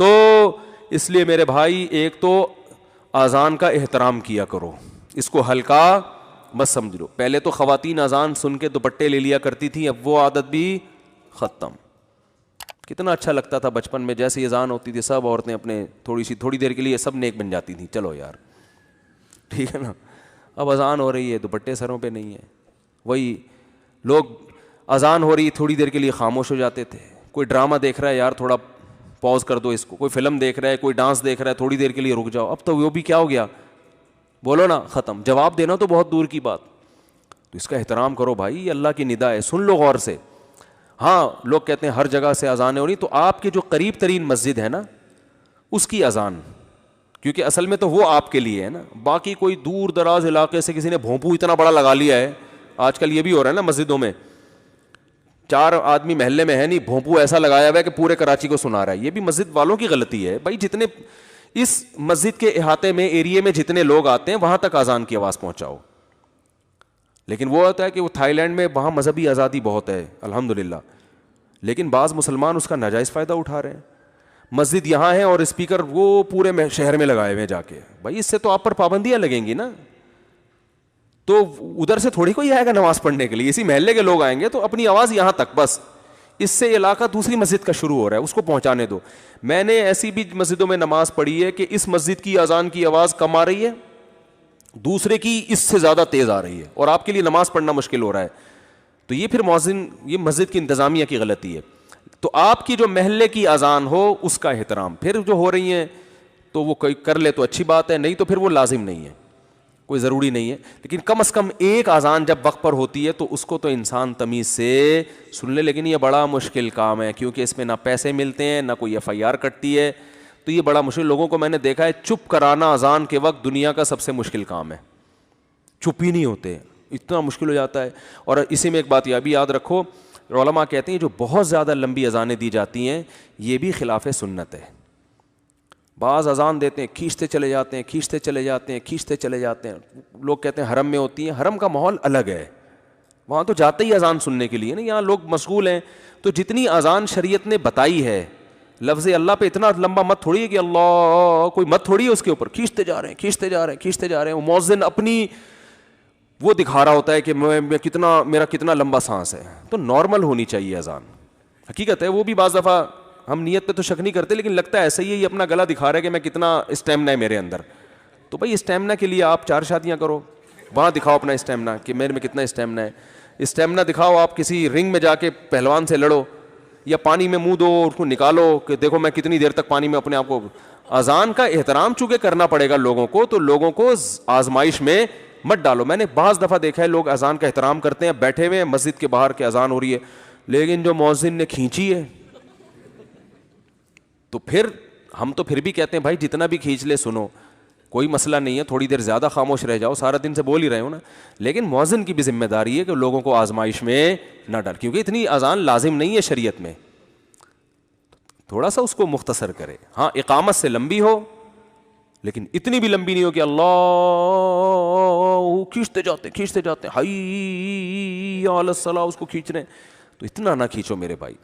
تو اس لیے میرے بھائی ایک تو اذان کا احترام کیا کرو, اس کو ہلکا بس سمجھ لو. پہلے تو خواتین اذان سن کے دوپٹے لے لیا کرتی تھیں, اب وہ عادت بھی ختم. کتنا اچھا لگتا تھا بچپن میں, جیسے اذان ہوتی تھی سب عورتیں اپنے تھوڑی دیر کے لیے سب نیک بن جاتی تھیں, چلو یار ٹھیک ہے نا. اب اذان ہو رہی ہے دوپٹے سروں پہ نہیں ہے, وہی لوگ اذان ہو رہی ہے تھوڑی دیر کے لیے خاموش ہو جاتے تھے. کوئی ڈرامہ دیکھ رہا ہے یار تھوڑا پاز کر دو اس کو, کوئی فلم دیکھ رہا ہے, کوئی ڈانس دیکھ رہا ہے تھوڑی دیر کے لیے رک جاؤ. اب تو وہ بھی کیا ہو گیا, بولو نا, ختم. جواب دینا تو بہت دور کی بات. تو اس کا احترام کرو بھائی, یہ اللہ کی ندا ہے, سن لو غور سے. ہاں لوگ کہتے ہیں ہر جگہ سے اذانیں ہو رہی, تو آپ کے جو قریب ترین مسجد ہے نا اس کی اذان, کیونکہ اصل میں تو وہ آپ کے لیے ہے نا. باقی کوئی دور دراز علاقے سے کسی نے بھونپو اتنا بڑا لگا لیا ہے, آج کل یہ بھی ہو رہا ہے نا مسجدوں میں, 4 آدمی محلے میں ہے نہیں, بھونپو ایسا لگایا ہوا ہے کہ پورے کراچی کو سنا رہا ہے. یہ بھی مسجد والوں کی غلطی ہے بھائی. جتنے اس مسجد کے احاطے میں ایریے میں جتنے لوگ آتے ہیں وہاں تک اذان کی آواز پہنچاؤ. لیکن وہ ہوتا ہے کہ وہ تھائی لینڈ میں وہاں مذہبی آزادی بہت ہے الحمدللہ, لیکن بعض مسلمان اس کا ناجائز فائدہ اٹھا رہے ہیں. مسجد یہاں ہے اور اسپیکر وہ پورے شہر میں لگائے ہوئے جا کے. بھائی اس سے تو آپ پر پابندیاں لگیں گی نا, تو ادھر سے تھوڑی کوئی آئے گا نماز پڑھنے کے لیے, اسی محلے کے لوگ آئیں گے, تو اپنی آواز یہاں تک بس. اس سے علاقہ دوسری مسجد کا شروع ہو رہا ہے, اس کو پہنچانے دو. میں نے ایسی بھی مسجدوں میں نماز پڑھی ہے کہ اس مسجد کی اذان کی آواز کم آ رہی ہے, دوسرے کی اس سے زیادہ تیز آ رہی ہے, اور آپ کے لیے نماز پڑھنا مشکل ہو رہا ہے. تو یہ پھر مؤذن, یہ مسجد کی انتظامیہ کی غلطی ہے. تو آپ کی جو محلے کی اذان ہو اس کا احترام. پھر جو ہو رہی ہیں تو وہ کوئی کر لے تو اچھی بات ہے, نہیں تو پھر وہ لازم نہیں ہے, کوئی ضروری نہیں ہے. لیکن کم از کم ایک اذان جب وقت پر ہوتی ہے تو اس کو تو انسان تمیز سے سن لے. لیکن یہ بڑا مشکل کام ہے, کیونکہ اس میں نہ پیسے ملتے ہیں نہ کوئی FIR کٹتی ہے, تو یہ بڑا مشکل. لوگوں کو میں نے دیکھا ہے چپ کرانا اذان کے وقت دنیا کا سب سے مشکل کام ہے, چپ ہی نہیں ہوتے, اتنا مشکل ہو جاتا ہے. اور اسی میں ایک بات یہ بھی یاد رکھو, علماء کہتے ہیں جو بہت زیادہ لمبی اذانیں دی جاتی ہیں یہ بھی خلاف سنت ہے. بعض اذان دیتے ہیں کھینچتے چلے جاتے ہیں, کھینچتے چلے جاتے ہیں, کھینچتے چلے جاتے ہیں. لوگ کہتے ہیں حرم میں ہوتی ہیں, حرم کا ماحول الگ ہے, وہاں تو جاتے ہی اذان سننے کے لیے نا, یہاں لوگ مشغول ہیں. تو جتنی اذان شریعت نے بتائی ہے, لفظ اللہ پہ اتنا لمبا مت تھوڑی ہے کہ اللہ کوئی مت تھوڑی ہے اس کے اوپر, کھینچتے جا رہے ہیں کھینچتے جا رہے ہیں کھینچتے جا رہے ہیں. وہ مؤذن اپنی وہ دکھا رہا ہوتا ہے کہ میں کتنا, میرا کتنا لمبا سانس ہے. تو نارمل ہونی چاہیے اذان, حقیقت ہے. وہ بھی بعض دفعہ ہم نیت پہ تو شک نہیں کرتے, لیکن لگتا ہے ایسا ہی ہے, یہ اپنا گلا دکھا رہا ہے کہ میں کتنا اسٹیمنا ہے میرے اندر. تو بھائی اسٹیمنا کے لیے آپ 4 شادیاں کرو, وہاں دکھاؤ اپنا اسٹیمنا کہ میرے میں کتنا اسٹیمنا ہے. اسٹیمنا دکھاؤ, آپ کسی رنگ میں جا کے پہلوان سے لڑو, یا پانی میں منہ دو اس کو نکالو کہ دیکھو میں کتنی دیر تک پانی میں اپنے آپ کو. اذان کا احترام چونکہ کرنا پڑے گا لوگوں کو, تو لوگوں کو آزمائش میں مت ڈالو. میں نے بعض دفعہ دیکھا ہے لوگ اذان کا احترام کرتے ہیں, بیٹھے ہوئے مسجد کے باہر کے اذان ہو رہی ہے, لیکن جو مؤذن نے کھینچی ہے تو پھر ہم تو پھر بھی کہتے ہیں بھائی جتنا بھی کھینچ لے سنو, کوئی مسئلہ نہیں ہے, تھوڑی دیر زیادہ خاموش رہ جاؤ, سارا دن سے بول ہی رہے ہو نا. لیکن مؤذن کی بھی ذمہ داری ہے کہ لوگوں کو آزمائش میں نہ ڈال, کیونکہ اتنی اذان لازم نہیں ہے شریعت میں, تھوڑا سا اس کو مختصر کرے. ہاں اقامت سے لمبی ہو, لیکن اتنی بھی لمبی نہیں ہو کہ اللہ کھینچتے جاتے حی علی الصلاۃ اس کو کھینچ رہے ہیں, تو اتنا نہ کھینچو میرے بھائی.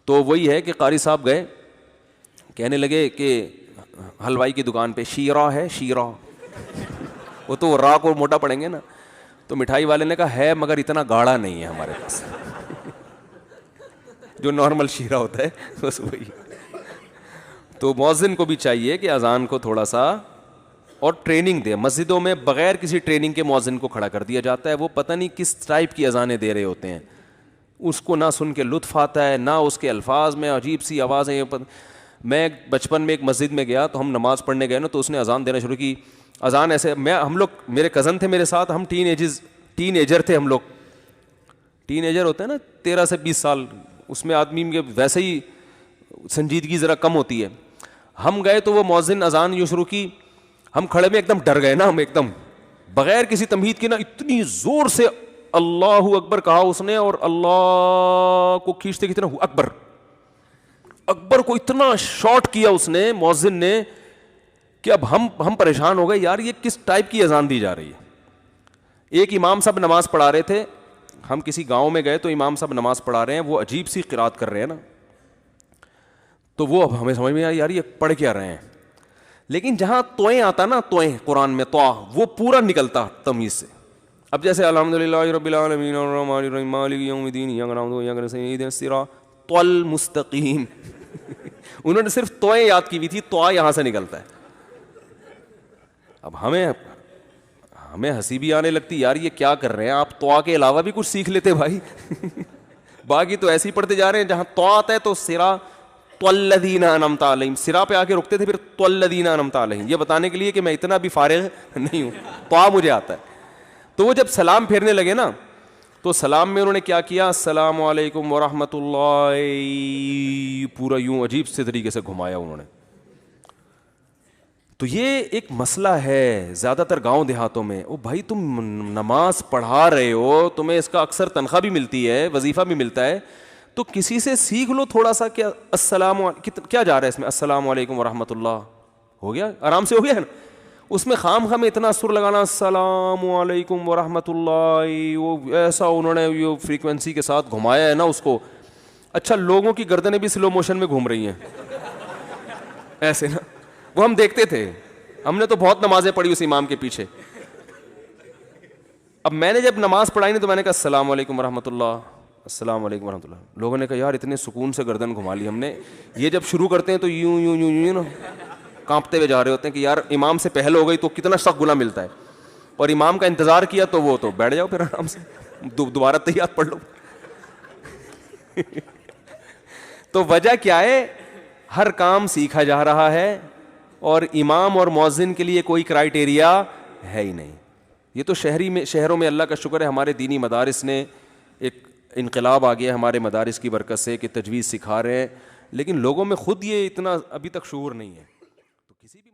تو وہی ہے کہ قاری صاحب گئے, کہنے لگے کہ حلوائی کی دکان پہ شیرہ ہے, شیرہ وہ تو را کو موٹا پڑیں گے نا, تو مٹھائی والے نے کہا ہے مگر اتنا گاڑھا نہیں ہے ہمارے پاس, جو نارمل شیرہ ہوتا ہے بس وہی. تو مؤذن کو بھی چاہیے کہ اذان کو تھوڑا سا اور ٹریننگ دے. مسجدوں میں بغیر کسی ٹریننگ کے مؤذن کو کھڑا کر دیا جاتا ہے, وہ پتہ نہیں کس ٹائپ کی اذانیں دے رہے ہوتے ہیں, اس کو نہ سن کے لطف آتا ہے, نہ اس کے الفاظ میں عجیب سی آوازیں. میں بچپن میں ایک مسجد میں گیا تو ہم نماز پڑھنے گئے نا, تو اس نے اذان دینا شروع کی. اذان ایسے, ہم لوگ میرے کزن تھے میرے ساتھ, ہم ٹین ایجر تھے ہم لوگ. ٹین ایجر ہوتے ہیں نا 13 سے 20 سال, اس میں آدمی کے ویسے ہی سنجیدگی ذرا کم ہوتی ہے. ہم گئے تو وہ مؤذن اذان یوں شروع کی, ہم کھڑے میں ایک دم ڈر گئے نا, ہم ایک دم بغیر کسی تمہید کے نا اتنی زور سے اللہ اکبر کہا اس نے, اور اللہ کو کھینچتے کتنا اکبر اکبر کو اتنا شارٹ کیا اس نے مؤذن نے کہ اب ہم پریشان ہو گئے, یار یہ کس ٹائپ کی اذان دی جا رہی ہے. ایک امام صاحب نماز پڑھا رہے تھے, ہم کسی گاؤں میں گئے تو امام صاحب نماز پڑھا رہے ہیں, وہ عجیب سی قرات کر رہے ہیں نا, تو وہ اب ہمیں سمجھ میں آئی یار یہ پڑھ کیا رہے ہیں. لیکن جہاں توئیں آتا نا, توئیں قرآن میں تو وہ پورا نکلتا تمیز سے. اب جیسے الحمدللہ رب العالمین الرحمن الرحیم مالک یوم الدین ایاک نعبد و ایاک نستعین اہدنا الصراط المستقیم. انہوں نے صرف توئیں یاد کی ہوئی تھی, تو یہاں سے نکلتا ہے. اب ہمیں ہنسی بھی آنے لگتی یار یہ کیا کر رہے ہیں آپ, تو کے علاوہ بھی کچھ سیکھ لیتے بھائی. باقی تو ایسے ہی پڑھتے جا رہے ہیں, جہاں تو آتا ہے تو صراط الذین انعمت علیہم, سرا پہ آ کے رکتے تھے, پھر تو الذین انعمت علیہم, یہ بتانے کے لیے کہ میں اتنا بھی فارغ نہیں ہوں, تو مجھے آتا ہے. تو وہ جب سلام پھیرنے لگے نا, تو سلام میں انہوں نے کیا کیا, السلام علیکم ورحمۃ اللہ, پورا یوں عجیب سے طریقے سے گھمایا انہوں نے. تو یہ ایک مسئلہ ہے زیادہ تر گاؤں دیہاتوں میں. او بھائی تم نماز پڑھا رہے ہو, تمہیں اس کا اکثر تنخواہ بھی ملتی ہے, وظیفہ بھی ملتا ہے, تو کسی سے سیکھ لو تھوڑا سا. کیا السلام کیا جا رہا ہے اس میں, السلام علیکم ورحمۃ اللہ, ہو گیا آرام سے, ہو گیا نا. اس میں خام خام اتنا سر لگانا السلام علیکم ورحمۃ اللہ, وہ ایسا انہوں نے یہ فریکوینسی کے ساتھ گھمایا ہے نا اس کو. اچھا لوگوں کی گردنیں بھی سلو موشن میں گھوم رہی ہیں ایسے نا, وہ ہم دیکھتے تھے, ہم نے تو بہت نمازیں پڑھی اس امام کے پیچھے. اب میں نے جب نماز پڑھائی نہیں تو میں نے کہا السلام علیکم ورحمۃ اللہ, السلام علیکم ورحمۃ اللہ. لوگوں نے کہا یار اتنے سکون سے گردن گھما لی ہم نے. یہ جب شروع کرتے ہیں تو یوں یوں یوں یوں نا کانپتے ہوئے جا رہے ہوتے ہیں کہ یار امام سے پہل ہو گئی تو کتنا سخت گناہ ملتا ہے, اور امام کا انتظار کیا تو وہ تو بیٹھ جاؤ پھر آرام سے, دوبارہ تحیات پڑھ لو. تو وجہ کیا ہے, ہر کام سیکھا جا رہا ہے, اور امام اور مؤذن کے لیے کوئی کرائیٹیریا ہے ہی نہیں. یہ تو شہروں میں اللہ کا شکر ہے ہمارے دینی مدارس نے ایک انقلاب آ گیا ہمارے مدارس کی برکت سے کہ تجوید سکھا رہے ہیں, لیکن لوگوں میں خود یہ اتنا ابھی تک شعور نہیں ہے. تو کسی بھی